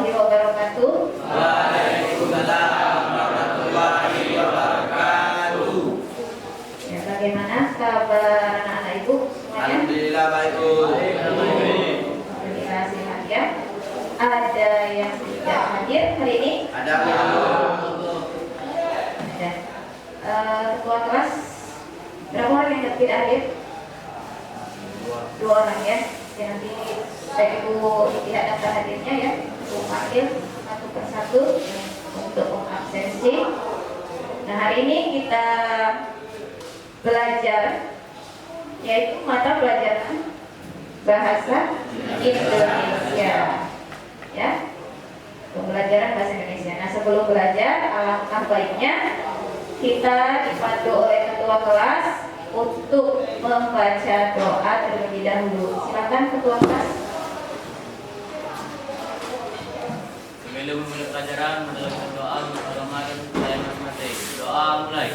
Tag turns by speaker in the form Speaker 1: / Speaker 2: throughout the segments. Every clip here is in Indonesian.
Speaker 1: warahmatullahi wabarakatuh.
Speaker 2: Waalaikumsalam warahmatullahi wabarakatuh.
Speaker 1: Ya, bagaimana kabar anak-anak ibu semuanya?
Speaker 2: Alhamdulillah baik Bu.
Speaker 1: Alhamdulillah sehat ya. Ada yang tidak hadir hari ini?
Speaker 2: Ada Bu.
Speaker 1: Ada. Ketua kelas berapa orang yang tidak hadir? Dua orang ya. Nanti saya ibu tidak daftar hadirnya ya. Ibu panggil satu persatu untuk absensi. Nah, hari ini kita belajar yaitu mata pelajaran bahasa Indonesia ya, pembelajaran bahasa Indonesia. Nah, sebelum belajar alangkah baiknya kita dipandu oleh ketua kelas untuk membaca doa terlebih dahulu. Silakan ketua kelas.
Speaker 3: Sebelum memulai pelajaran, menjalankan doa untuk agama dan budaya masing-masing. Doa mulai.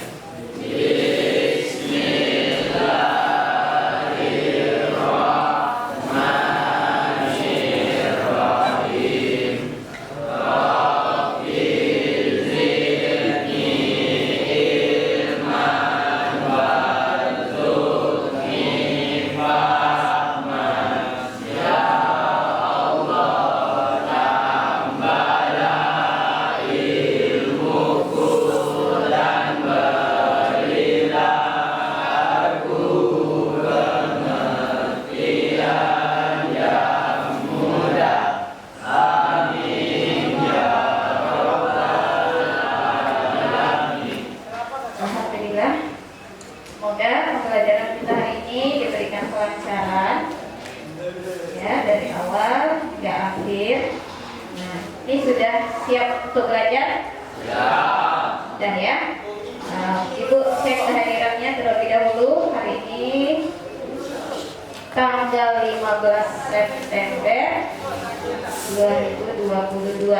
Speaker 1: Tanggal 15 September 2022.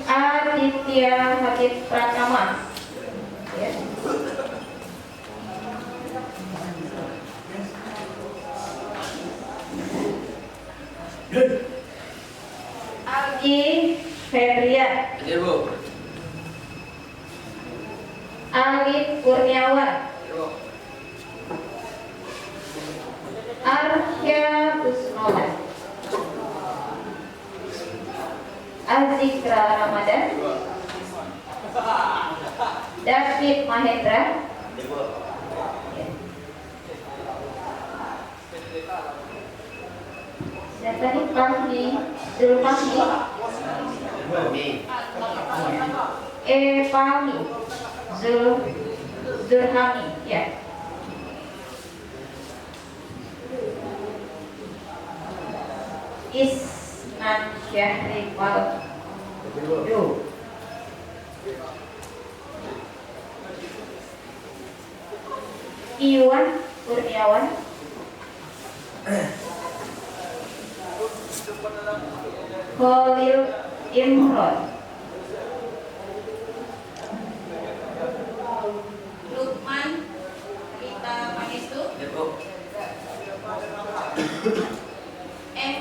Speaker 1: Aditya Hadid Pratama ya. Aldi Febria.
Speaker 2: Hadir Bu.
Speaker 1: Alif Kurniawan. Arya Kusnola. Azikra Ramadan. David Mahendra. Dan tadi Fahmi Zulfahmi. Fahmi Zulhami ya. Isnan Syahrifal Iwan Kurniawan. Khalil Imron. Lukman Rita Pangestu.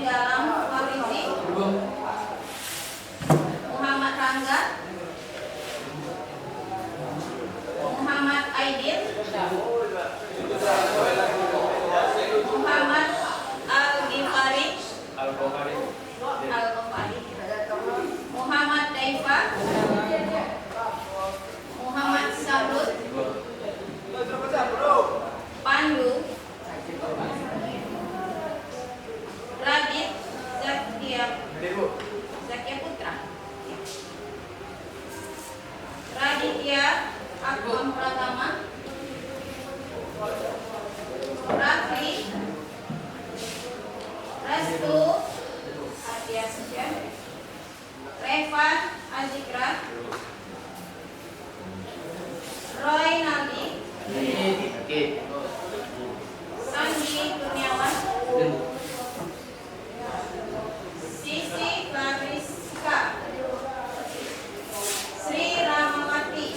Speaker 1: Galam Farizi. Muhammad Rangga. Muhammad Aidil. Muhammad Al-Ghifari. Muhammad Daifa. Muhammad Sabrut. Pandu. Radit Zakia Putra. Raditya Akram Pratama. Rafli Restu Adiasya. Revan Azikra. Roy Naldi. Sandi Kurniawan. Sisi Clariska. Sri Ramawati.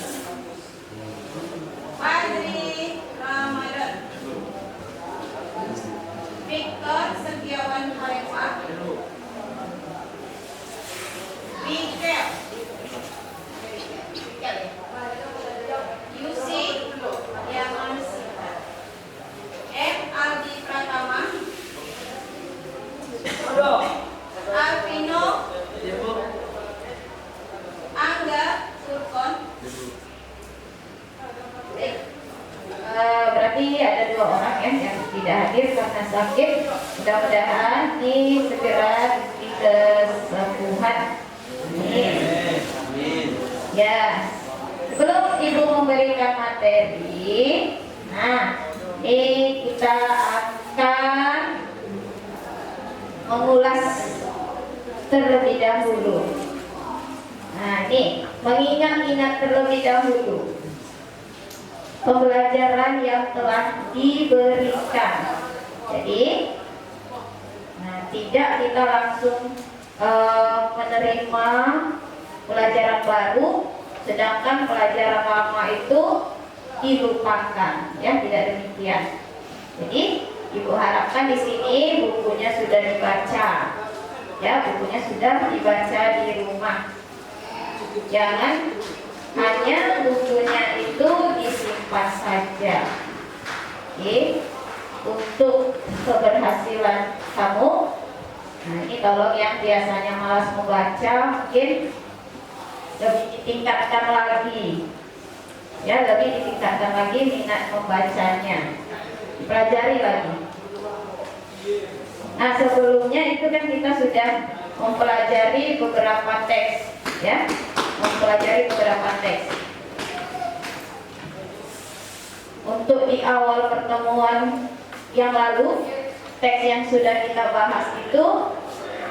Speaker 1: bahas terlebih dahulu. Nah, ini mengingat-ingat terlebih dahulu pembelajaran yang telah diberikan. Jadi, nah, tidak kita langsung menerima pelajaran baru, sedangkan pelajaran lama itu dilupakan, ya, tidak demikian. Jadi, Ibu harapkan di sini bukunya sudah dibaca, ya, bukunya sudah dibaca di rumah. Jangan hanya bukunya itu disimpan saja. Oke, untuk keberhasilan kamu. Nah, ini kalau yang biasanya malas membaca, mungkin lebih ditingkatkan lagi, ya, lebih ditingkatkan lagi minat membacanya, pelajari lagi. Nah, sebelumnya itu kan kita sudah mempelajari beberapa teks, ya, mempelajari beberapa teks. Untuk di awal pertemuan yang lalu, teks yang sudah kita bahas itu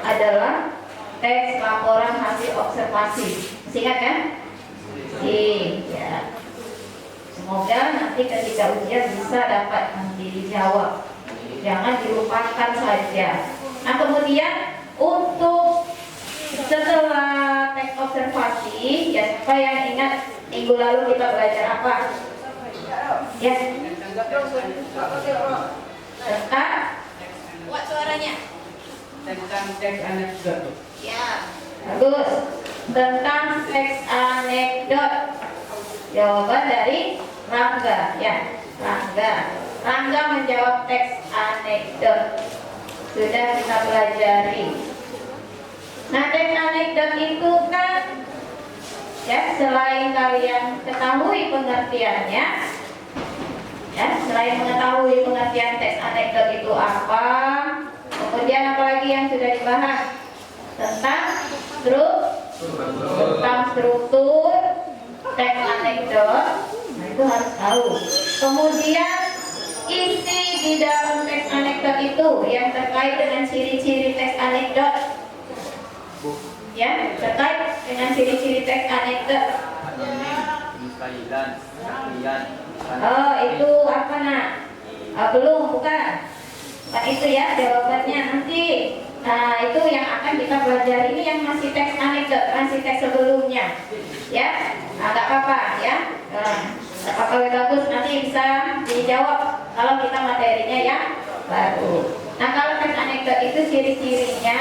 Speaker 1: adalah teks laporan hasil observasi. Masih ingat kan? Iya. Semoga nanti ketika ujian bisa dapat nanti dijawab. Jangan dilupakan saja. Nah, kemudian untuk setelah teks observasi, ya, siapa yang ingat minggu lalu kita belajar apa? Ya. Tentang buat suaranya.
Speaker 2: Tentang teks anekdot.
Speaker 1: Ya, bagus. Tentang teks anekdot. Jawaban dari Rangga, ya. Rangga menjawab teks anekdot. Sudah kita pelajari. Nah, teks anekdot itu kan, ya, selain kalian ketahui pengertiannya, ya, selain mengetahui pengertian teks anekdot itu apa, kemudian apa lagi yang sudah dibahas? Tentang struktur teks anekdot. Nah, itu harus tahu. Kemudian isi di dalam teks anekdot itu yang terkait dengan ciri-ciri teks anekdot, ya, terkait dengan ciri-ciri teks anekdot. Oh, itu apa, nak? Belum, bukan itu, ya, jawabannya nanti. Nah, itu yang akan kita pelajari. Ini yang masih teks anekdot, masih teks sebelumnya, ya. Nah, nggak apa-apa, ya. Nggak apa-apa, bagus, nanti bisa dijawab kalau kita materinya yang baru. Nah, kalau teks anekdot itu ciri-cirinya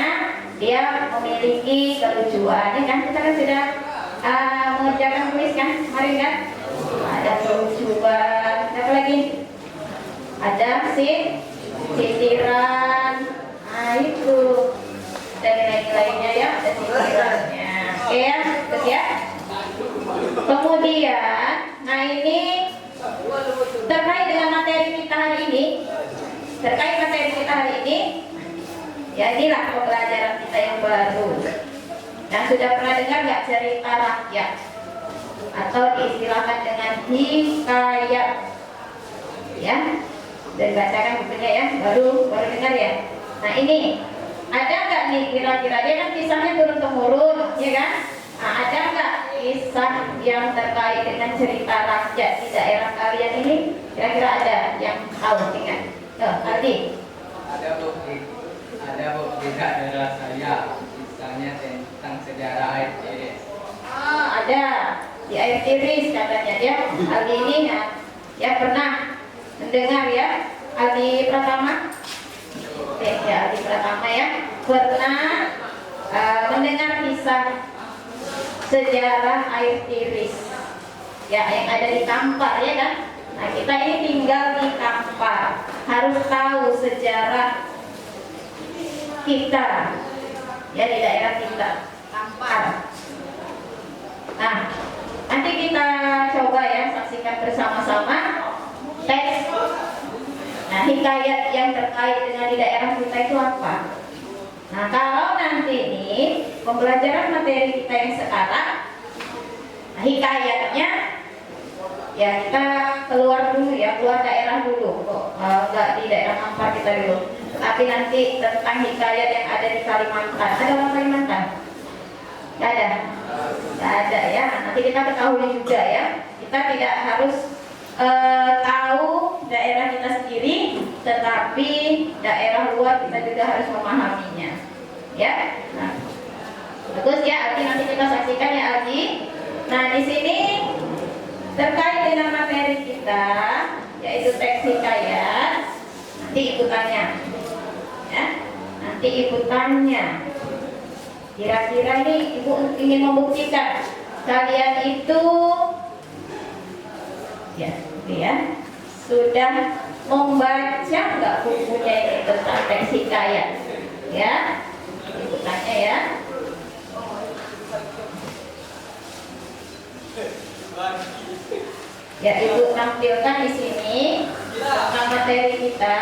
Speaker 1: dia memiliki kelucuan. Ini kan kita kan sudah mengerjakan tulis kan kemarin kan? Ada kelucuan, apa lagi? Ada sitiran. Nah, itu. Dan nilai-nilainya, ya, ada sitirannya. Oke, ya, terus, ya. Kemudian, nah, ini terkait dengan materi kita hari ini. Terkait materi kita hari ini, ya, inilah pembelajaran kita yang baru. Yang sudah pernah dengar nggak cerita rakyat? Atau diistilahkan dengan hikayat, ya. Dan bacakan bukunya, ya, baru dengar, ya. Nah, ini ada nggak nih kira-kira, dia kan kisahnya turun temurun, ya kan? Nah, ada nggak kisah yang terkait dengan cerita rakyat di daerah kalian ini? Kira-kira ada yang tahu, ingat? Aldi.
Speaker 2: Ada bu di daerah saya, misalnya tentang sejarah air tiris.
Speaker 1: Ada di air tiris katanya, ya. Aldi ini, ya, pernah mendengar, ya, Aldi Pratama. Ya, Aldi Pratama, ya, pernah mendengar kisah sejarah air tiris, ya, yang ada di Kampar, ya kan? Nah, kita ini tinggal di Kampar, harus tahu sejarah kita, ya, di daerah kita, Kampar. Nah, nanti kita coba, ya, saksikan bersama-sama teks. Nah, hikayat yang terkait dengan di daerah kita itu apa? Nah, kalau nanti ini pembelajaran materi kita yang sekarang, nah, hikayatnya, ya, kita keluar dulu, ya, keluar daerah dulu, nggak di daerah Kampar kita dulu. Tapi nanti tentang hikayat yang ada di Kalimantan, ada orang Kalimantan? Tidak ada? Tidak ada ya. Nanti kita ketahui juga ya. Kita tidak harus tahu daerah kita sendiri, tetapi daerah luar kita juga harus memahaminya. Ya. Nah, bagus ya, Aldi, nanti kita saksikan ya Aldi. Nah, di sini terkait dengan materi kita, yaitu teks hikayat. Nanti ikutannya, ya. Nanti ikutannya. Kira-kira ini Ibu ingin membuktikan kalian itu, ya, sudah membaca nggak bukunya ini tentang teks hikayat, ya? Ikutannya ya. Ya, Ibu tampilkan di sini tentang materi kita.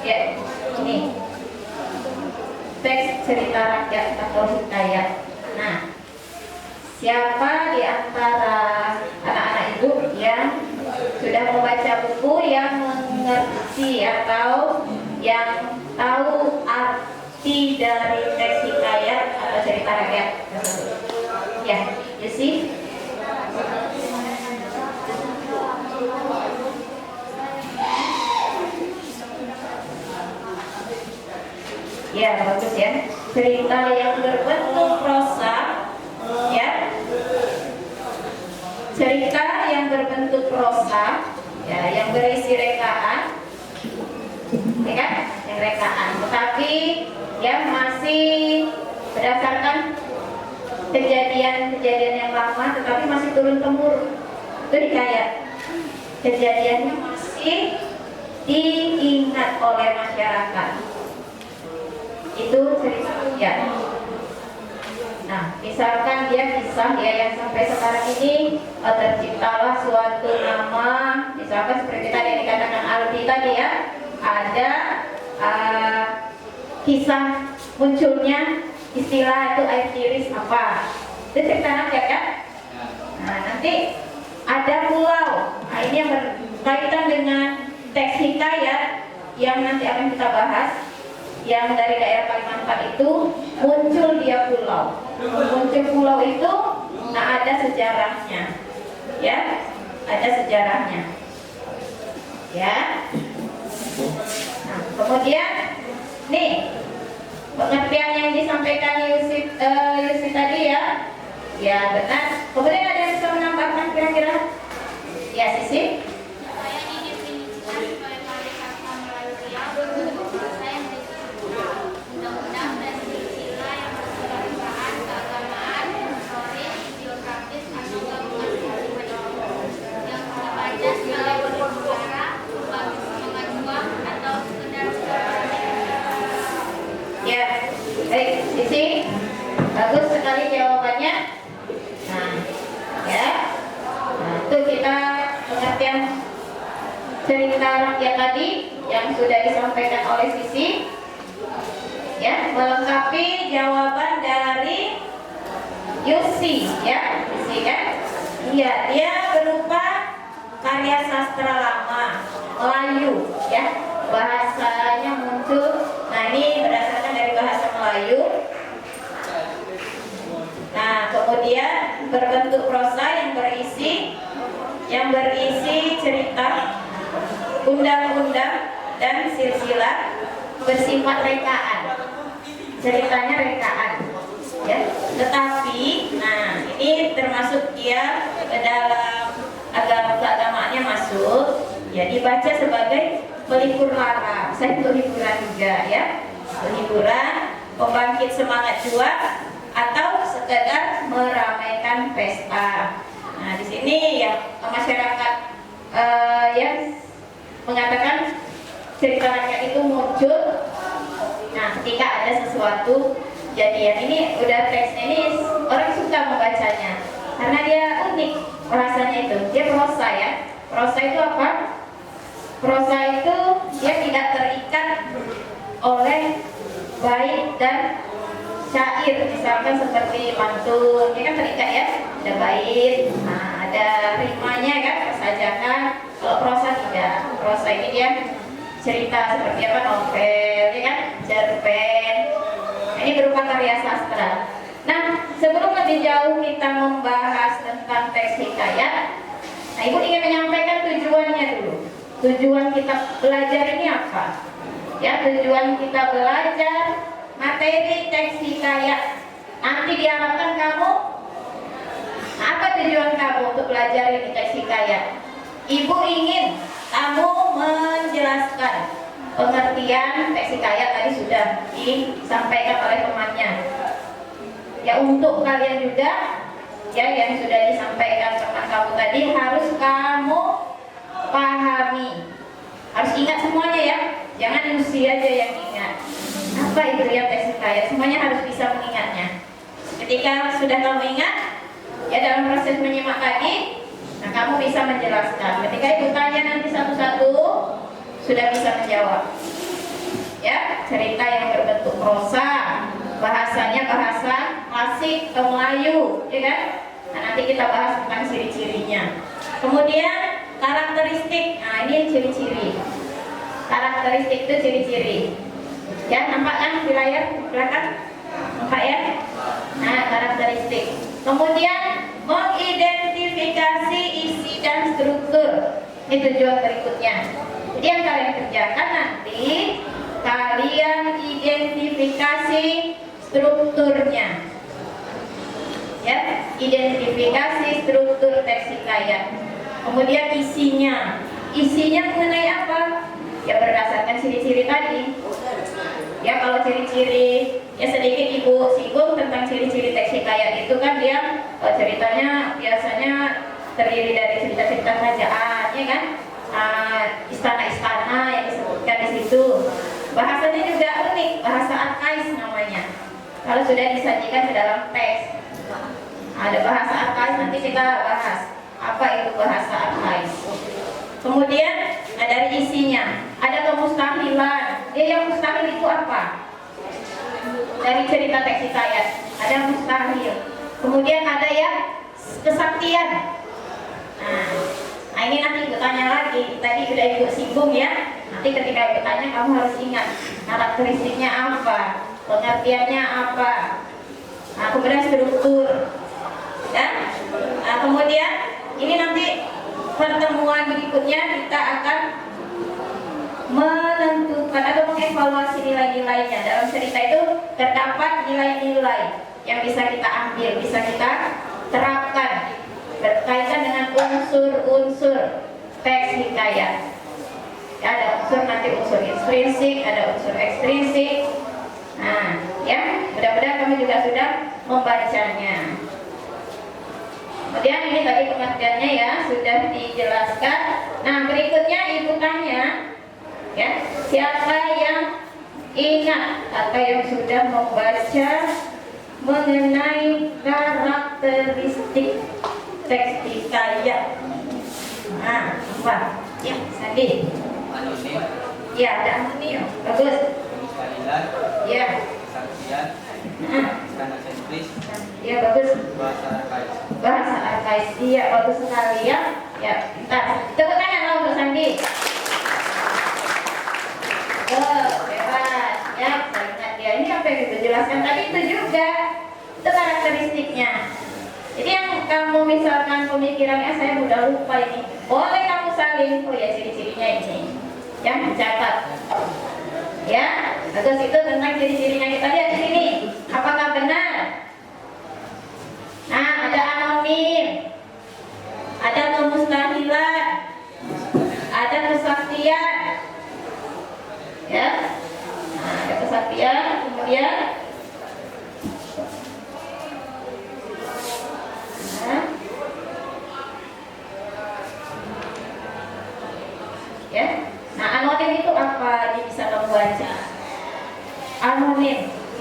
Speaker 1: Ya, ini teks cerita rakyat atau hikayat. Nah, siapa di antara anak-anak Ibu yang sudah membaca buku, yang mengerti atau yang tahu arti dari teks hikayat atau cerita rakyat tersebut? Ya, Yusi. Ya, bagus ya. Cerita yang berbentuk prosa, ya. Cerita yang berbentuk prosa, ya, yang berisi rekaan, ya kan? Yang rekaan. Tetapi yang masih berdasarkan kejadian-kejadian yang lama, tetapi masih turun temurun. Itu hikayat. Kejadiannya masih diingat oleh masyarakat. Itu cerita ya. Nah, misalkan dia kisah ya yang sampai sekarang ini terciptalah suatu nama, misalkan seperti tadi yang dikatakan Aldi tadi ya, ada kisah munculnya istilah itu air tiris apa? Itu cerita rakyat kan? Nah, nanti ada pulau. Nah, ini yang berkaitan dengan teks hikayat yang nanti akan kita bahas. Yang dari daerah Kalimantan itu muncul dia pulau. Muncul pulau itu, nah ada sejarahnya, ya, ada sejarahnya, ya. Nah, kemudian nih pengertian yang disampaikan Yusuf tadi ya, ya benar. Kemudian ada yang bisa menambahkan kira-kira? Ya, Sisi. Ya, baik, Sisi, bagus sekali jawabannya. Nah, ya, nah, itu kita pengertian cerita rakyat tadi yang sudah disampaikan oleh Sisi, ya, melengkapi jawaban dari Yusi, ya, Yusi kan? Iya, dia berupa karya sastra lama Melayu, ya, bahasanya muncul. Nah, ini berdasarkan dari bahasa Melayu. Nah, kemudian berbentuk prosa yang berisi cerita, undang-undang dan silsilah, bersifat rekaan. Ceritanya rekaan, ya. Tetapi, nah ini termasuk dia ke dalam keagamaannya masuk, ya, dibaca sebagai pelipur lara, saya hiburan juga ya, hiburan, pembangkit semangat juang, atau sekedar meramaikan pesta. Nah, di sini ya masyarakat yang mengatakan cerita rakyat itu muncul. Nah, ketika ada sesuatu kejadian, ini udah teksnya ini orang suka membacanya karena dia unik bahasanya itu. Dia prosa ya. Prosa itu apa? Prosa itu dia tidak terikat oleh bait dan syair, misalkan seperti pantun, dia kan terikat ya, ada bait, nah, ada rimanya kan, persajakan. Kalau prosa tidak, prosa ini dia cerita seperti apa, novel, ya kan, cerpen. Ini berupa karya sastra. Nah, sebelum lebih jauh kita membahas tentang teks hikayat, nah Ibu ingin menyampaikan tujuannya dulu. Tujuan kita belajar ini apa? Ya, tujuan kita belajar materi teks hikayat. Nanti diharapkan kamu, apa tujuan kamu untuk belajar ini teks hikayat? Ibu ingin kamu menjelaskan pengertian teks hikayat, tadi sudah disampaikan oleh temannya. Ya, untuk kalian juga ya yang sudah disampaikan teman kamu tadi harus kamu pahami. Harus ingat semuanya ya. Jangan Lucy aja yang ingat. Apa itu ya teks hikayat? Semuanya harus bisa mengingatnya. Ketika sudah kamu ingat, ya dalam proses menyimak tadi, nah kamu bisa menjelaskan. Ketika ibu tanya nanti satu-satu, sudah bisa menjawab. Ya, cerita yang berbentuk prosa, bahasanya bahasa klasik atau Melayu, ya kan? Nah, nanti kita bahas tentang ciri-cirinya. Kemudian karakteristik. Nah, ini ciri-ciri. Karakteristik itu ciri-ciri. Ya, nampak kan di layar belakang? Nampak ya? Nah, karakteristik. Kemudian mengidentifikasi isi dan struktur. Ini tujuan berikutnya. Jadi yang kalian kerjakan nanti, kalian identifikasi strukturnya. Ya, identifikasi struktur teks hikayat. Kemudian isinya. Isinya mengenai apa? Ya berdasarkan ciri-ciri tadi. Ya, kalau ciri-ciri, ya sedikit Ibu singgung tentang ciri-ciri teks hikayat itu kan dia ceritanya biasanya terdiri dari cerita-cerita kerajaan, ya kan? Istana-istana yang disebutkan di situ. Bahasanya juga unik, bahasa arkais namanya. Kalau sudah disajikan ke dalam teks, ada bahasa arkais, nanti kita bahas apa itu bahasa arkais. Kemudian dari isinya ada kemustahilan. Yang mustahil itu apa? Dari cerita teks hikayat ada mustahil. Kemudian ada yang kesaktian. Nah, ini nanti Ibu tanya lagi. Tadi sudah Ibu singgung ya. Nanti ketika Ibu tanya kamu harus ingat karakteristiknya apa, pengertiannya apa. Nah, kemudian struktur. Ya. Nah, kemudian ini nanti pertemuan berikutnya kita akan menentukan atau mengevaluasi nilai-nilainya. Dalam cerita itu terdapat nilai-nilai yang bisa kita ambil, bisa kita terapkan berkaitan dengan unsur-unsur teks hikayat. Ya, ada unsur nanti unsur intrinsik, ada unsur ekstrinsik. Nah, ya, mudah-mudahan kami juga sudah membacanya. Kemudian ini tadi pengertiannya ya sudah dijelaskan. Nah, berikutnya Ibu tanya, ya, siapa yang ingat atau yang sudah membaca mengenai karakteristik teks hikayat? Nah, apa? Ya, Sandi.
Speaker 2: Anonim.
Speaker 1: Ya, ada anonim. Bagus.
Speaker 2: Kemustahilan.
Speaker 1: Ya.
Speaker 2: Kesaksian. Istana sentris.
Speaker 1: Ya, bagus.
Speaker 2: Bahasa arkais.
Speaker 1: Bahasa arkais. Iya, bagus sekali ya. Ya, bentar. Tepuk tangan dong untuk Sandi. Bebas. Ya, saya ingat dia. Ini apa yang dijelaskan tadi itu juga. Itu karakteristiknya. Jadi yang kamu misalkan pemikirannya saya udah lupa ini, boleh kamu salin. Oh ya, ciri-cirinya ini. Yang dicatat. Ya, terus itu tentang ciri-cirinya kita lihat di sini. Apakah benar? Nah, ada anonim, ada kemustahilan, ada kesaktian. Ya, nah, ada kesaktian, kemudian ya. Nah, anonim itu apa?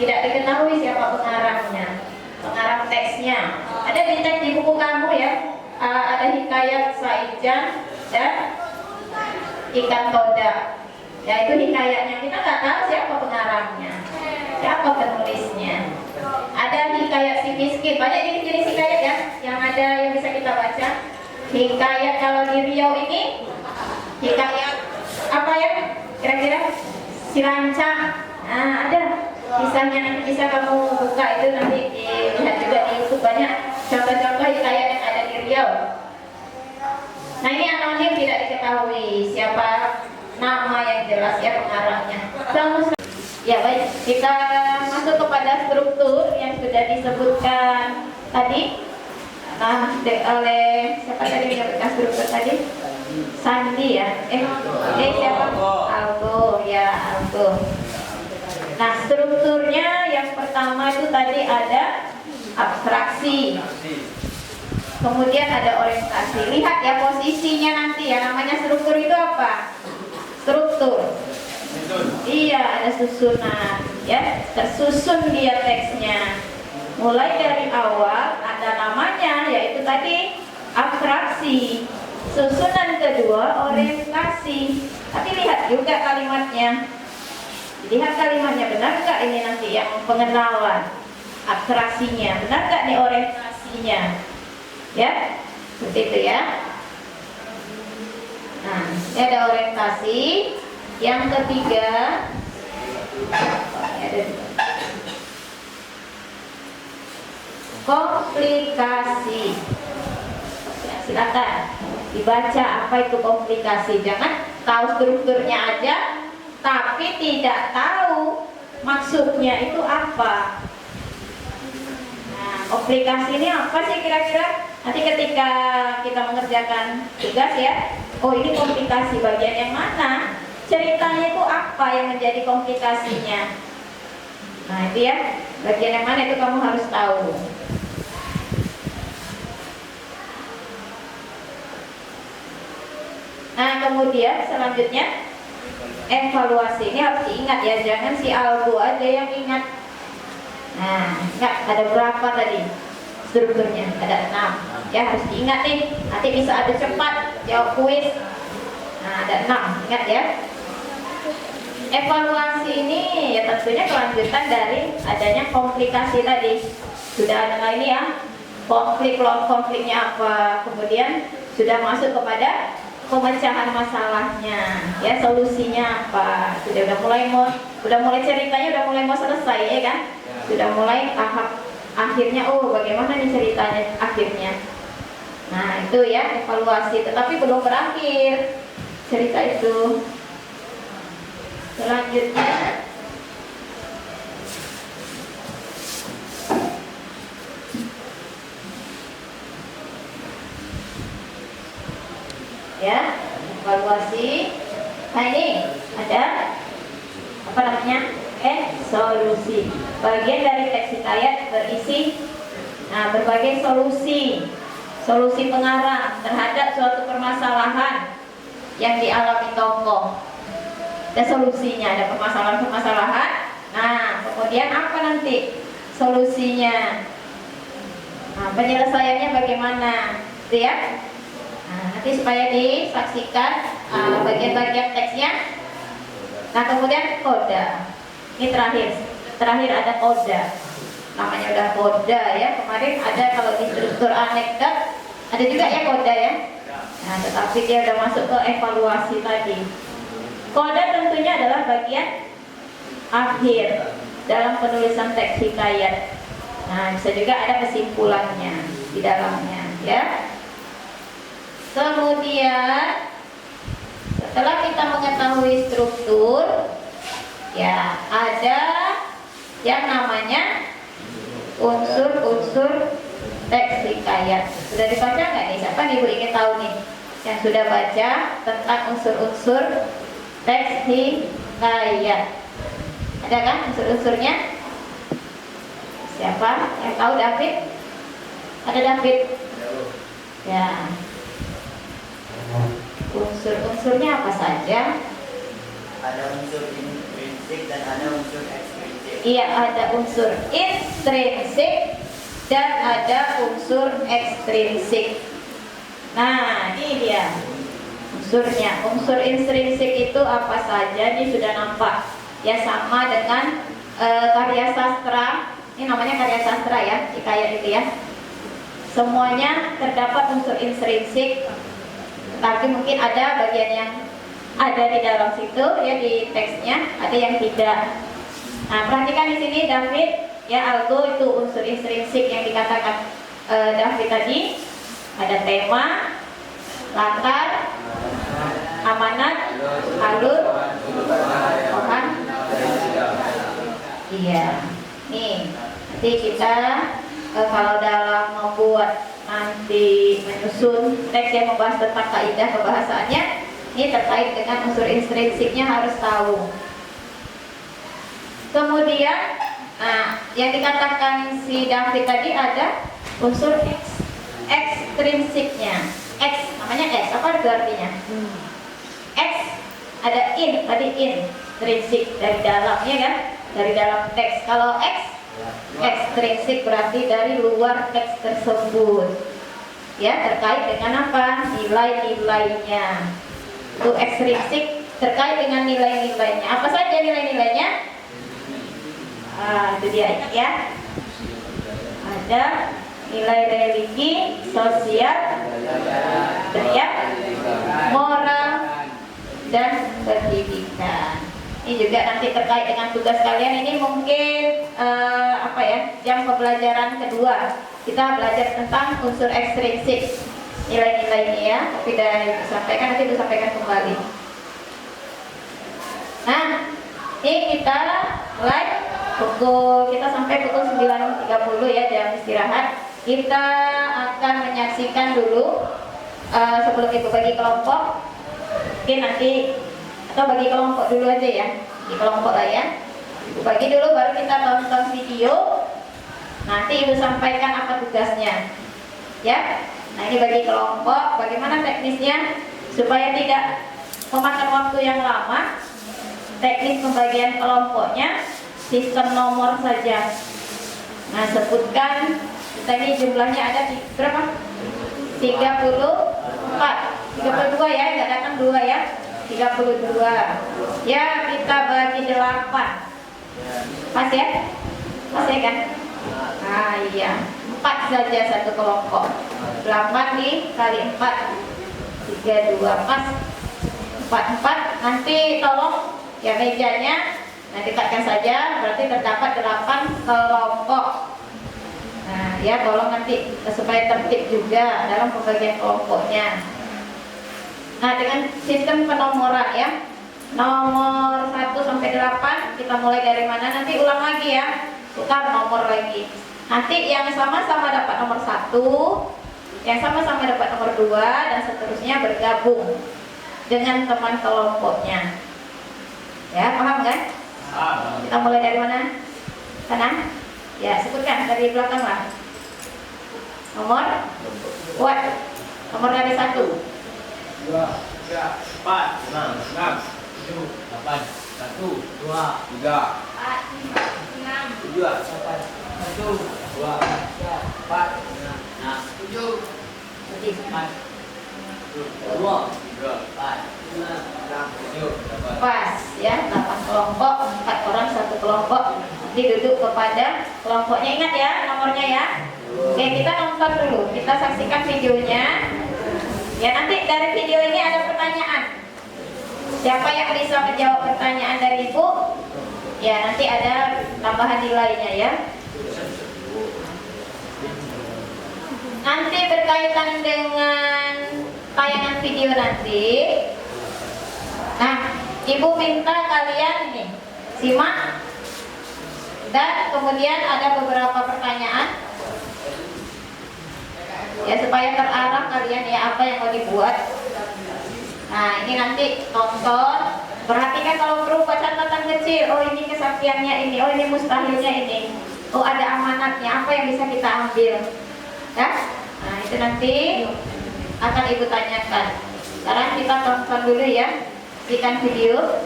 Speaker 1: tidak diketahui siapa pengarangnya, pengarang teksnya. Ada di teks di buku kamu ya, ada hikayat Saijan dan ikan toda. Ya itu hikayatnya, kita nggak tahu siapa pengarangnya, siapa penulisnya. Ada hikayat si miskin, banyak jenis hikayat ya, yang ada yang bisa kita baca. Hikayat kalau di Riau ini, hikayat apa ya? Kira-kira si lancang. Nah, ada kisahnya, nanti bisa kamu buka itu, nanti dilihat juga di YouTube, banyak contoh-contoh hikayat yang ada di Riau. Nah ini anonim, tidak diketahui siapa nama yang jelas ya pengarangnya. Ya baik, kita masuk kepada struktur yang sudah disebutkan tadi. Nah, oleh siapa tadi yang menyebutkan struktur tadi? Sandi ya? Siapa? Algo, ya Algo. Nah, strukturnya yang pertama itu tadi ada abstraksi. Kemudian ada orientasi. Lihat ya posisinya nanti ya, namanya struktur itu apa? Struktur. Iya, ada susunan ya, tersusun dia teksnya. Mulai dari awal ada namanya, yaitu tadi abstraksi. Susunan kedua orientasi. Tapi lihat juga kalimatnya. Lihat kalimatnya, benar nggak ini nanti yang pengenalan abstraksinya, benar nggak nih orientasinya? Ya, seperti itu ya. Nah, ini ada orientasi. Yang ketiga, komplikasi. Ya, silakan dibaca apa itu komplikasi. Jangan tahu strukturnya aja, tapi tidak tahu maksudnya itu apa. Nah, komplikasi ini apa sih kira-kira? Nanti ketika kita mengerjakan tugas ya, oh ini komplikasi bagian yang mana? Ceritanya itu apa yang menjadi komplikasinya? Nah itu ya, bagian yang mana itu kamu harus tahu. Nah kemudian selanjutnya evaluasi. Ini harus diingat ya, jangan si Algo aja yang ingat. Nah, ingat ada berapa tadi strukturnya? Ada 6. Ya harus diingat nih. Nanti bisa ada cepat jawab kuis. Nah, ada 6. Ingat ya. Evaluasi ini ya tentunya kelanjutan dari adanya komplikasi tadi. Sudah ada ini ya. Konfliknya apa? Kemudian sudah masuk kepada pemecahan masalahnya, ya solusinya apa? Udah mulai ceritanya udah mulai mau selesai ya kan? Sudah mulai tahap akhirnya, oh bagaimana nih ceritanya akhirnya? Nah itu ya evaluasi, tetapi belum berakhir cerita itu. Selanjutnya ya evaluasi. Nah ini ada apa namanya, solusi. Bagian dari teks hikayat berisi berbagai solusi pengarang terhadap suatu permasalahan yang dialami tokoh. Ada solusinya, ada permasalahan. Nah kemudian apa nanti solusinya? Nah, penyelesaiannya bagaimana? Itu ya. Nah, nanti supaya disaksikan bagian-bagian teksnya. Nah kemudian koda. Ini terakhir ada koda. Namanya udah koda ya. Kemarin ada kalau di struktur anekdot ada juga ya koda ya. Nah tetapi dia udah masuk ke evaluasi tadi. Koda tentunya adalah bagian akhir dalam penulisan teks hikayat. Nah bisa juga ada kesimpulannya di dalamnya ya. Kemudian setelah kita mengetahui struktur, ya ada yang namanya unsur-unsur teks hikayat. Sudah dibaca nggak nih? Siapa nih Bu ingin tahu nih yang sudah baca tentang unsur-unsur teks hikayat? Ada kan unsur-unsurnya? Siapa yang tahu? David? Ada David? Ya. Unsur-unsurnya apa saja?
Speaker 4: Ada unsur intrinsik dan ada unsur ekstrinsik.
Speaker 1: Iya, ada unsur intrinsik dan ada unsur ekstrinsik. Nah, ini dia unsurnya. Unsur intrinsik itu apa saja? Ini sudah nampak. Ya, sama dengan karya sastra. Ini namanya karya sastra ya, hikayat itu ya. Semuanya terdapat unsur intrinsik, tapi mungkin ada bagian yang ada di dalam situ ya, di teksnya, ada yang tidak. Nah, perhatikan di sini David ya, algo itu unsur intrinsik yang dikatakan David tadi. Ada tema, latar, amanat, alur, Tuhan. Iya. Nih, nanti kita kalau dalam membuat nanti menyusun teks yang membahas tentang kaidah kebahasaannya, ini terkait dengan unsur intrinsiknya harus tahu. Kemudian, nah, yang dikatakan si David tadi ada unsur ekstrinsiknya. X, namanya X, apa itu artinya? X, ada in, tadi intrinsik dari dalam, ya kan? Dari dalam teks. Kalau X, ekstrinsik berarti dari luar teks tersebut. Ya, terkait dengan apa? Nilai-nilainya. Itu ekstrinsik terkait dengan nilai-nilainya. Apa saja nilai-nilainya? Itu dia ya. Ada nilai religi, sosial, moral, dan pendidikan. Ini juga nanti terkait dengan tugas kalian. Ini mungkin apa ya, jam pembelajaran kedua. Kita belajar tentang unsur ekstrinsik, nilai-nilai ini ya. Tapi sudah disampaikan, nanti disampaikan kembali. Nah, ini kita live kita sampai pukul 9.30 ya, jam istirahat. Kita akan menyaksikan dulu sebelum ibu bagi kelompok. Oke, nanti atau bagi kelompok dulu aja ya, di kelompok lah ya. Ibu bagi dulu, baru kita tonton video. Nanti ibu sampaikan apa tugasnya, ya. Nah, ini bagi kelompok. Bagaimana teknisnya supaya tidak memakan waktu yang lama? Teknis pembagian kelompoknya sistem nomor saja. Nah, sebutkan kita ini jumlahnya ada di berapa? 34, 32 ya, nggak datang 2 ya. 32. Ya, kita bagi 8. Pas ya? Pas ya kan? Nah, iya. 4 saja satu kelompok. 8 dikali 4. 32 pas. 4. Nanti tolong ya mejanya, nah dekatkan saja, berarti terdapat 8 kelompok. Nah, ya tolong nanti supaya tertib juga dalam pembagian kelompoknya. Nah, dengan sistem penomoran ya, nomor 1 sampai 8 kita mulai dari mana? Nanti ulang lagi ya, putar nomor lagi. Nanti yang sama-sama dapat nomor 1, yang sama-sama dapat nomor 2, dan seterusnya bergabung dengan teman kelompoknya. Ya, paham kan? Kita mulai dari mana? Sana? Ya, sebutkan dari belakang lah. Nomor? Kuat. Nomor dari 1.
Speaker 3: 2, 3, 4, 5, 6, 7, 8, 1, 2, 3, 4, 5, 6, 7, 8, 1, 2, 3, 4, 5, 7, 4, 2, 4, 5, 6, 7, 8.
Speaker 1: Pas ya, 8 kelompok, 4 orang satu kelompok. Duduk kepada kelompoknya, ingat ya nomornya ya. Oke, kita nonton dulu, kita saksikan videonya. Ya, nanti dari video ini ada pertanyaan. Siapa yang bisa menjawab pertanyaan dari Ibu? Ya, nanti ada tambahan nilainya ya. Nanti berkaitan dengan tayangan video nanti. Nah, Ibu minta kalian ini simak, dan kemudian ada beberapa pertanyaan. Ya, supaya terarah kalian ya apa yang mau dibuat. Nah, ini nanti tonton, perhatikan kalau perlu buat catatan kecil. Oh, ini kesaktiannya ini, oh ini mustahilnya ini, oh ada amanatnya, apa yang bisa kita ambil ya. Nah, itu nanti akan Ibu tanyakan. Sekarang kita tonton dulu ya, saksikan video.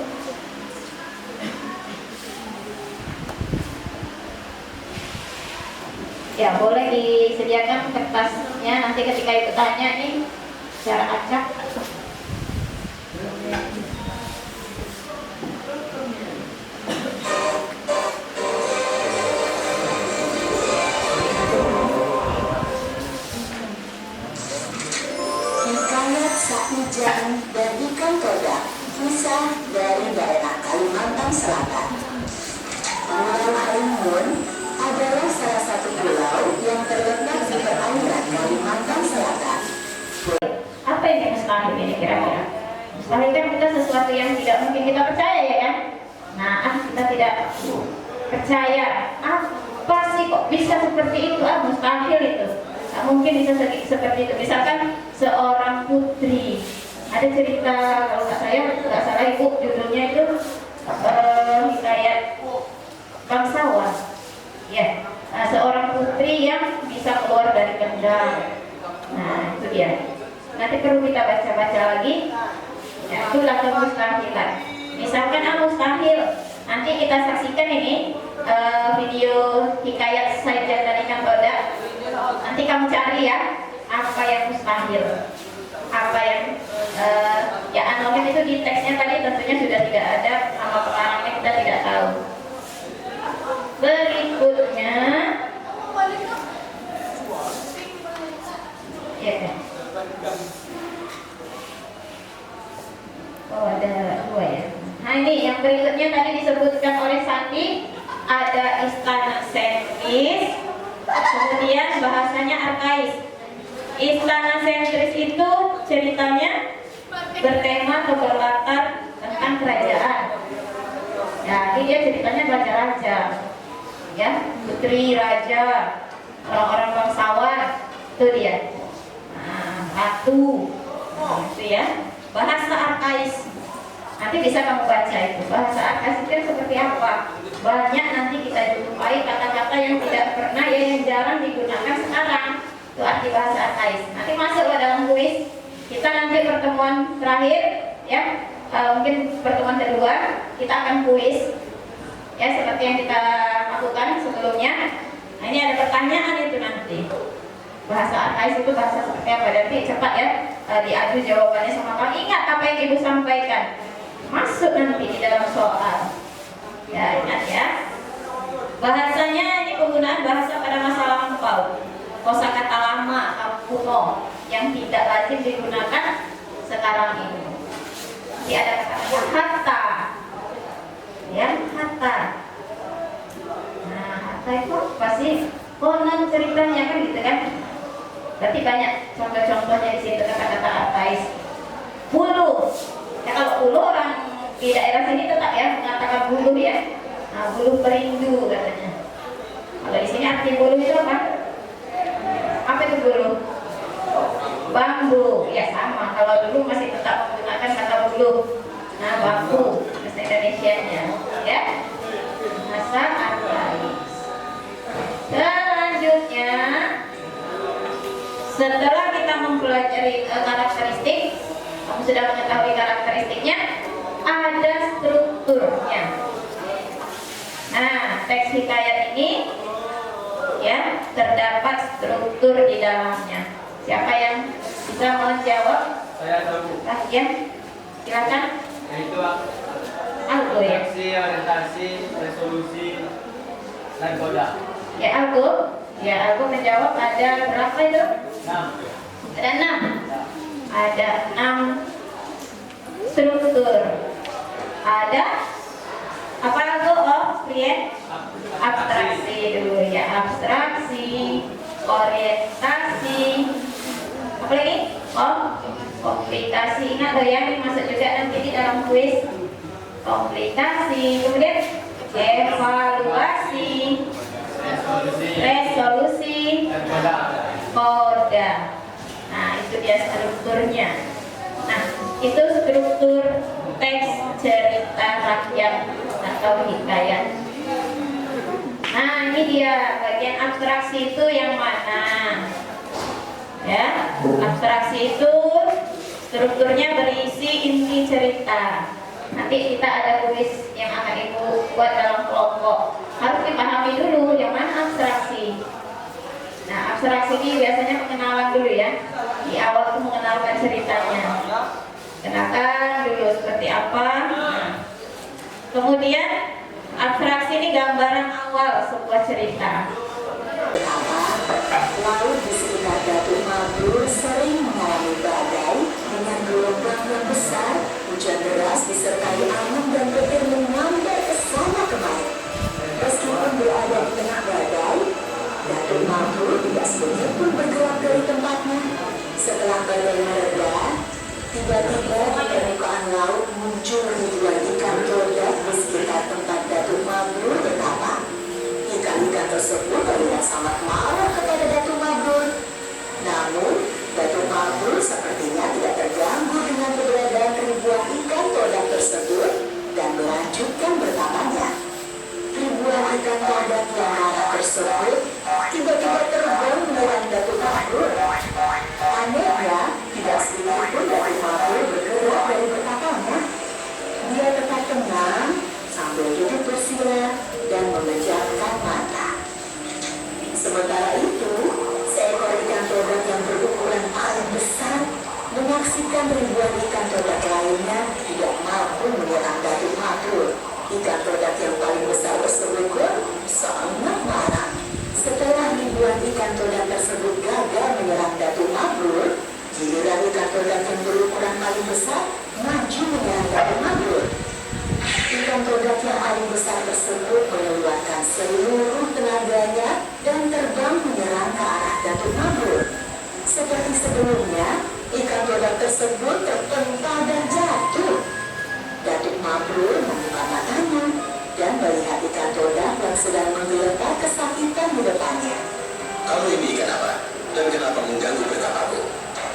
Speaker 1: Ya, boleh disediakan kertasnya nanti ketika ibu tanya nih cara acak.
Speaker 4: Hikayat Sapijan dan Ikan Toda, kisah dari daerah Kalimantan Selatan. Pulau Halimun adalah salah satu pulau yang terletak di perairan Kalimantan Selatan.
Speaker 1: Apa yang mustahil ini kira-kira? Mustahil kan kita sesuatu yang tidak mungkin kita percaya ya kan? Nah, kita tidak percaya. Apa sih kok bisa seperti itu? Mustahil itu. Nah, mungkin bisa seperti itu. Misalkan seorang putri. Ada cerita kalau nggak salah ibu judulnya itu hikayat bangsawan. Ya, nah, seorang putri yang bisa keluar dari kendang. Nah, itu dia. Nanti perlu kita baca-baca lagi. Ya, itulah kemustahilan. Misalkan mustahil. Nanti kita saksikan ini video hikayat Sapijan dan Ikan Toda. Nanti kamu cari ya apa yang mustahil, apa yang ya anonim itu di teksnya tadi tentunya sudah tidak ada, nama pengarangnya kita tidak tahu. Berikutnya ya kan? Oh ada dua ya. Nah ini yang berikutnya tadi disebutkan oleh Sandi, ada istana sentris, kemudian bahasanya arkais. Istana sentris itu ceritanya bertema atau berlatar tentang kerajaan. Jadi dia ceritanya raja-raja, ya, putri raja, orang-orang bangsawan, itu dia. Nah, ratu, itu ya. Bahasa arkais. Nanti bisa kamu baca itu. Bahasa arkais itu seperti apa? Banyak nanti kita jumpai kata-kata yang tidak pernah ya, yang jarang digunakan sekarang. Itu arti bahasa arkais. Nanti masuk ke dalam kuis. Kita nanti pertemuan terakhir ya, mungkin pertemuan kedua kita akan kuis ya seperti yang kita lakukan sebelumnya. Nah, ini ada pertanyaan itu nanti. Bahasa arkais itu bahasa seperti apa? Nanti cepat ya diadu jawabannya sama kamu. Ingat apa yang ibu sampaikan. Masuk nanti di dalam soal. Ya, ingat ya. Bahasanya ini penggunaan bahasa pada masa lampau. Kosakata lama atau kuno yang tidak lazim digunakan sekarang ini. Jadi ada kata hatta. Ya, hatta. Nah, hatta itu pasti konon ceritanya kan gitu kan. Berarti banyak contoh-contohnya di situ kata-kata arkais. Bulu. Ya kalau bulu orang di daerah sini tetap ya mengatakan bulu ya. Nah, bulu perindu katanya. Kalau di sini arti bulu itu apa? Apa itu bulu? Bambu. Ya sama. Kalau dulu masih tetap menggunakan kata bulu. Nah, bambu bahasa Indonesianya, ya. Bahasa arkais. Selanjutnya, setelah kita mempelajari karakteristik, kamu sudah mengetahui karakteristiknya, ada strukturnya. Nah, teks hikayat ini ya terdapat struktur di dalamnya. Siapa yang bisa menjawab?
Speaker 2: Saya tahu.
Speaker 1: Ya, silakan.
Speaker 2: Yaitu
Speaker 1: Algo ya.
Speaker 2: aksi, orientasi, resolusi, dan koda.
Speaker 1: Ya Algo. Ya Algo menjawab ada berapa itu?
Speaker 2: 6.
Speaker 1: Ada 6. Ada 6 struktur. Ada apa Algo? Oh, Rien? Abstraksi dulu ya. Abstraksi, orientasi, apa lagi? Oh, komplikasi. Ingat loh ya, ini masuk juga nanti di dalam kuis. Komplikasi, kemudian evaluasi, resolusi,
Speaker 2: Dan koda.
Speaker 1: koda. Nah, itu dia strukturnya. Nah, itu struktur teks cerita rakyat atau hikayat. Nah, ini dia bagian abstraksi itu yang mana? Ya, abstraksi itu strukturnya berisi inti cerita. Nanti kita ada kuis yang akan ibu buat dalam kelompok. Harus dipahami dulu yang mana abstraksi. sini biasanya pengenalan dulu ya. Di awal tuh mengenalkan ceritanya. Kenalkan dulu seperti apa. Kemudian abstraksi ini gambaran awal sebuah cerita.
Speaker 4: Laut di sekitar Datuk Mabrur sering mengalami badai dengan gelombang yang besar, hujan deras disertai angin dan petir menyambar ke sana kemari. Meskipun berada di tengah badai, Datuk Mabrur tidak sedikit pun bergerak dari tempatnya. Setelah badai mereda, tiba-tiba di permukaan laut muncul ribuan ikan todak di sekitar tempat Datuk Mabrur bertapa. Ikan-ikan tersebut terlihat sangat marah kepada Datuk Mabrur. Namun, Datuk Mabrur sepertinya tidak terganggu dengan keberadaan ribuan ikan todak tersebut dan melanjutkan bertapanya. Ribuan ikan todak yang marah tersebut tiba-tiba terbang menyerang Datuk Mabrur. Anehnya, tidak sedikit pun Datuk Mabrur bergerak dari bertapanya. Dia tetap tenang sambil duduk bersila dan memejamkan mata. Sementara itu, seekor ikan todak yang berukuran paling besar menyaksikan ribuan ikan todak lainnya tidak mampu menyerang Datuk Mabrur. Ikan todak yang paling besar tersebut pun sangat marah. Setelah ribuan ikan todak tersebut gagal menyerang Datuk Mabrur, giliran ikan todak yang berukuran paling besar maju menyerang Datuk Mabrur. Ikan todak yang paling besar tersebut mengeluarkan seluruh tenaganya dan terbang menyerang ke arah Datuk Mabrur. Seperti sebelumnya, ikan todak tersebut terpental dan jatuh. Datuk Mabrur membuka matanya dan melihat ikan todak yang sedang menggeletar kesakitan di depannya.
Speaker 5: Kamu ini ikan apa? Dan kenapa mengganggu bertapaku?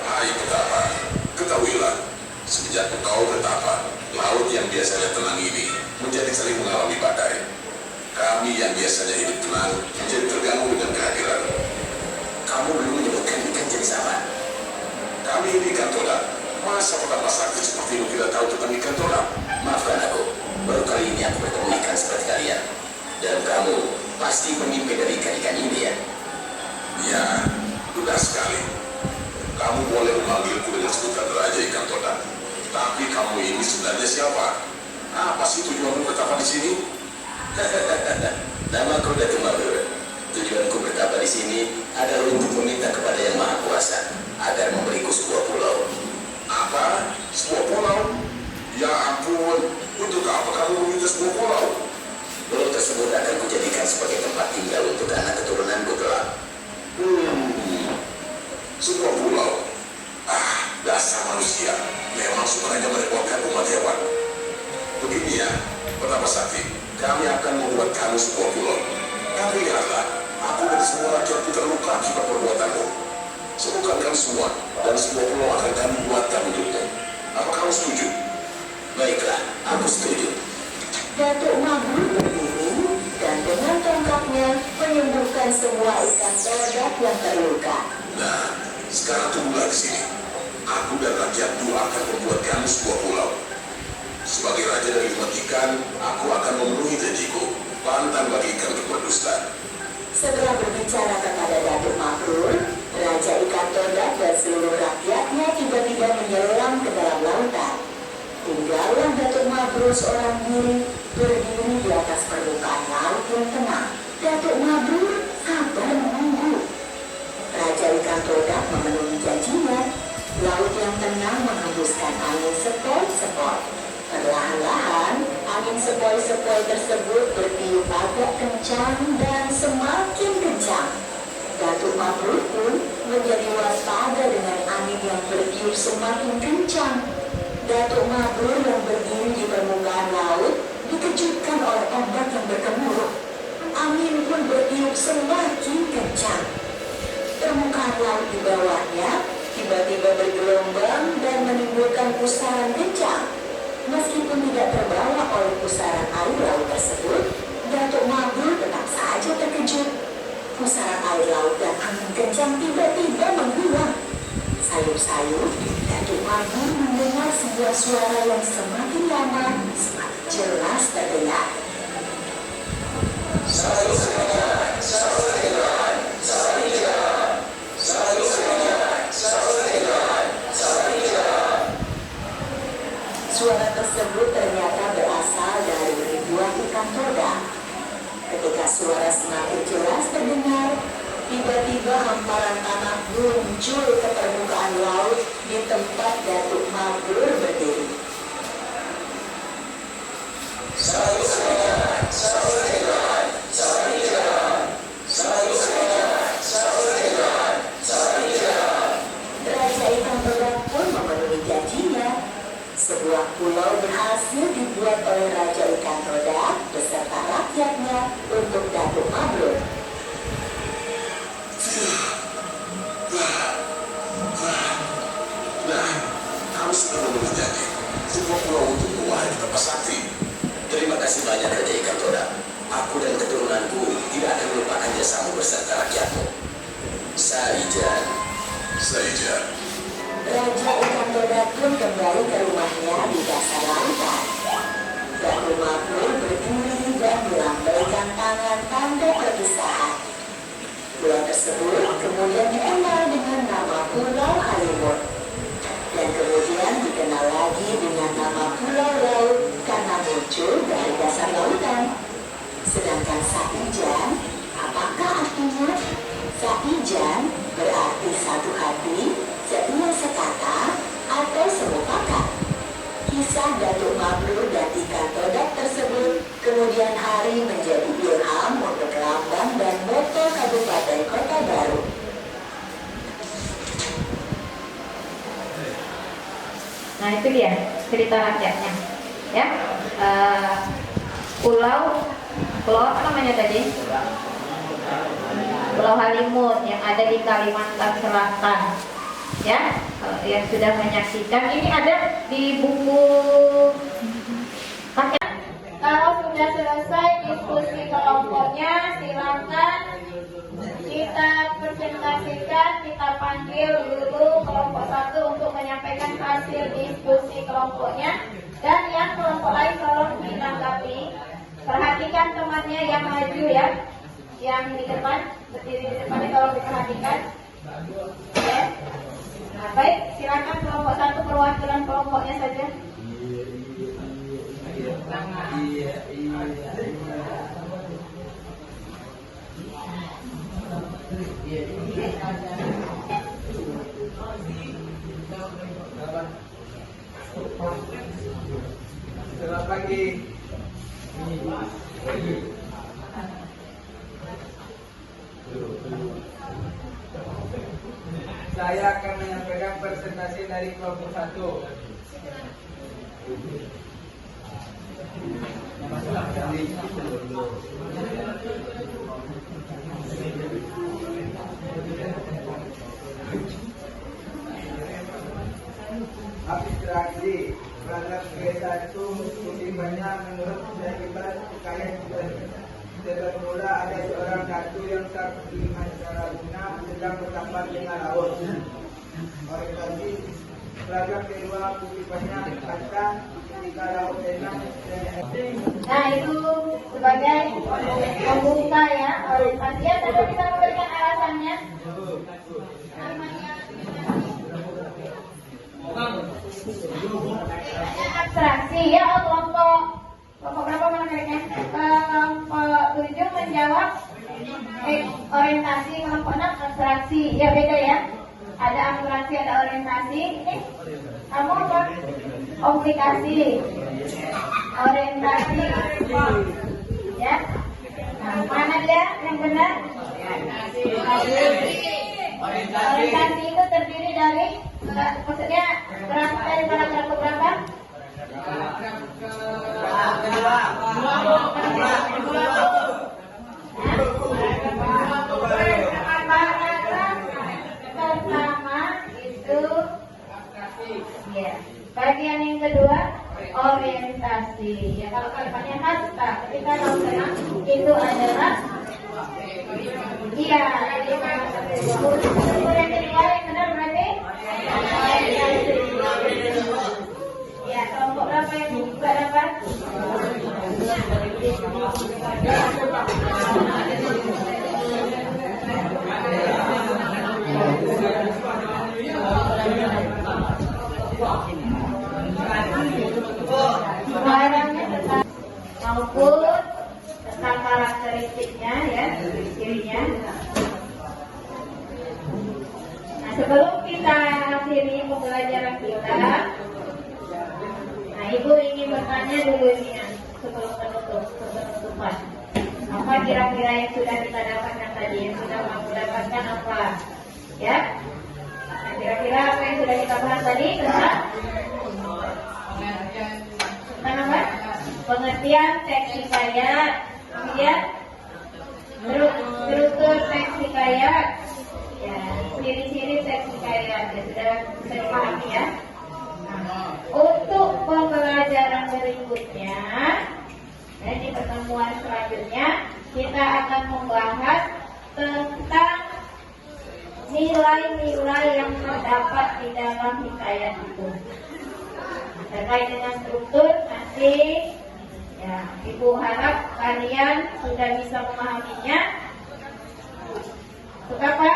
Speaker 5: Hai petapa, ketahuilah, semenjak kau bertapa, laut yang biasanya tenang ini menjadi sering mengalami badai. Kami yang biasanya hidup tenang menjadi terganggu dengan kehadiran. Kamu belum menyebutkan ikan jenis apa? Kami ini ikan todak. Masa petapa sakti seperti itu tidak tahu tentang ikan todak? Maafkan aku, baru kali ini aku bertemu ikan seperti kalian. Dan kamu pasti pemimpin dari ikan-ikan ini ya? Ya, mudah sekali. Kamu boleh memanggilku dengan sebutan Raja Ikan Todak. Tapi kamu ini sebenarnya siapa? Apa sih tujuanmu bertapa di sini? Namaku Datuk Mabrur. Tujuanku bertapa di sini adalah untuk meminta kepada Yang Maha Kuasa agar memberiku sebuah pulau. Apa? Sebuah pulau? Ya ampun, untuk apa kamu meminta sebuah pulau? Pulau tersebut akan kujadikan sebagai tempat tinggal untuk anak keturunanku kelak. Sebuah pulau? Ah, dasar manusia. Memang sebenarnya merepotkan umat hewan. Begini ya, Petapa Sakti, kami akan membuat kamu sebuah pulau. Tapi lihatlah, aku dan semua rakyat terluka akibat perbuatanmu. Sembuhkan kami semua, dan sebuah pulau akan kami buatkan untukmu. Apa kamu setuju? Baiklah, aku setuju.
Speaker 4: Datuk Mabrur berdiri dan dengan tongkatnya menyembuhkan semua ikan todak yang terluka.
Speaker 5: Nah, sekarang tunggulah di sini. Aku dan rakyatku akan membuat kamu sebuah pulau. Sebagai raja dari umat ikan, aku akan memenuhi janjiku. Pantang bagi ikan untuk berdusta.
Speaker 4: Setelah berbicara kepada Datuk Mabrur, Raja Ikan Todak dan seluruh rakyatnya tiba-tiba menyelam ke dalam lautan. Tinggallah Datuk Mabrur seorang diri berdiri di atas permukaan laut yang tenang. Datuk Mabrur sabar menunggu. Raja Ikan Todak memenuhi janjinya. Laut yang tenang menghembuskan angin sepoi-sepoi. Perlahan-lahan, angin sepoi-sepoi tersebut bertiup agak kencang dan semakin kencang. Datuk Mabrur pun menjadi waspada dengan angin yang bertiup semakin kencang. Datuk Mabrur yang berdiri di permukaan laut dikejutkan oleh ombak yang bergemuruh. Angin pun bertiup semakin kencang. Permukaan laut di bawahnya tiba-tiba bergelombang dan menimbulkan pusaran kencang. Meskipun tidak terbawa oleh pusaran air laut tersebut, Datuk Mabrur tetap saja terkejut. Pusaran air laut dan angin kencang tiba-tiba menghilang. Sayup-sayup, Datuk Mabrur mendengar sebuah suara yang semakin lama semakin jelas terdengar. tiba-tiba hamparan tanah muncul ke permukaan laut di tempat Datuk Mabrur berdiri. Raja Ikan Todak pun memenuhi janjinya. Sebuah pulau berhasil dibuat oleh Raja Ikan Todak beserta rakyatnya untuk Datuk Mabrur.
Speaker 5: Nah, kamu sudah memenuhi janji. Sebuah pulau untukmu, wahai Bapak Sakti.
Speaker 6: Terima kasih banyak Raja Ikan Todak. Aku dan keturunanku tidak akan melupakan jasamu beserta rakyatmu. Saijan.
Speaker 5: Saijan.
Speaker 4: Raja Ikan Todak pun kembali ke rumahnya di dasar lautan. Datuk Mabrur berdiri dan melambaikan tangan tanda perpisahan. Pulau tersebut kemudian dikenal dengan nama Pulau Halimun. Dan kemudian dikenal lagi dengan nama Pulau Laut karena muncul dari dasar lautan. Sedangkan Saijan, apakah artinya? Saijan berarti satu hati, setia sekata, atau semufakat. Kisah Datuk Mabrur dan Ikan Todak tersebut kemudian hari menjadi ilham untuk lambang dan moto Kabupaten Kota Baru.
Speaker 1: Nah itu dia cerita rakyatnya, ya. Pulau apa namanya tadi? Pulau Halimun yang ada di Kalimantan Selatan, ya. Yang sudah menyaksikan ini ada di buku paket. Kalau sudah selesai diskusi kelompoknya, silakan kita presentasikan, kita panggil dulu kelompok 1 untuk menyampaikan hasil diskusi kelompoknya, dan yang kelompok lain tolong menanggapi. Perhatikan temannya yang maju ya, yang di depan, berdiri di depan tolong diperhatikan. Ya. Nah, baik, silakan kelompok 1 perwakilan kelompoknya saja.
Speaker 2: Selamat pagi. Saya akan menyampaikan presentasi dari kelompok 1. Abstraksi paragraf G1 kutipannya menurut Syarifat kekayaan bermula ada seorang ratu yang tak beriman secara guna sedang bertapak dengan laut. Orientasi paragraf kedua kutipannya kata ketika laut tenang.
Speaker 1: Nah itu sebagai pembuka ya, orientasi ya. Saya bisa memberikan alasannya. Abstraksi ya, kelompok berapa mana mereka? Kelompok 7 menjawab orientasi, kelompok 6 abstraksi. Ya beda ya. Ada abstraksi, ada orientasi. Ini kamu apa? Komunikasi, orientasi. Ya. Nah, mana dia yang benar? Orientasi itu terdiri dari maksudnya berapa dari paragraf berapa? Paragraf pertama itu ya. Bagian yang kedua orientasi. Ya kalau kalimatnya hasta ketika laut tenang itu adalah iya. Yang kedua yang benar berarti ya. Kelompok berapa yang juga dapat? Barangnya tentang maupun tentang karakteristiknya ya, cirinya. Sebelum kita akhiri pembelajaran kita, nah Ibu ingin bertanya dulu ini ya, sebelum penutupan. Apa kira-kira yang sudah kita dapatkan tadi, yang sudah kamu dapatkan apa? Ya, nah, kira-kira apa yang sudah kita bahas tadi tentang apa? Pengertian teks hikayat, kemudian struktur teks hikayat, ya, ciri-ciri teks hikayat, ya, sudah bisa dipahami ya. Nah, untuk pembelajaran berikutnya, dan di pertemuan selanjutnya kita akan membahas tentang nilai-nilai yang terdapat di dalam hikayat itu. Terkait dengan struktur nanti ya Ibu harap kalian sudah bisa memahaminya. Untuk apa?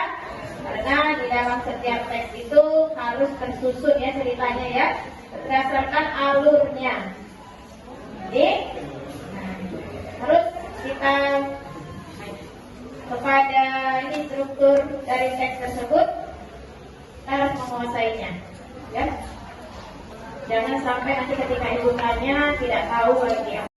Speaker 1: Karena di dalam setiap teks itu harus tersusun ya ceritanya ya, berdasarkan alurnya. Jadi harus kita kepada ini struktur dari teks tersebut kita harus menguasainya ya. Jangan sampai nanti ketika Ibu tanya tidak tahu lagi.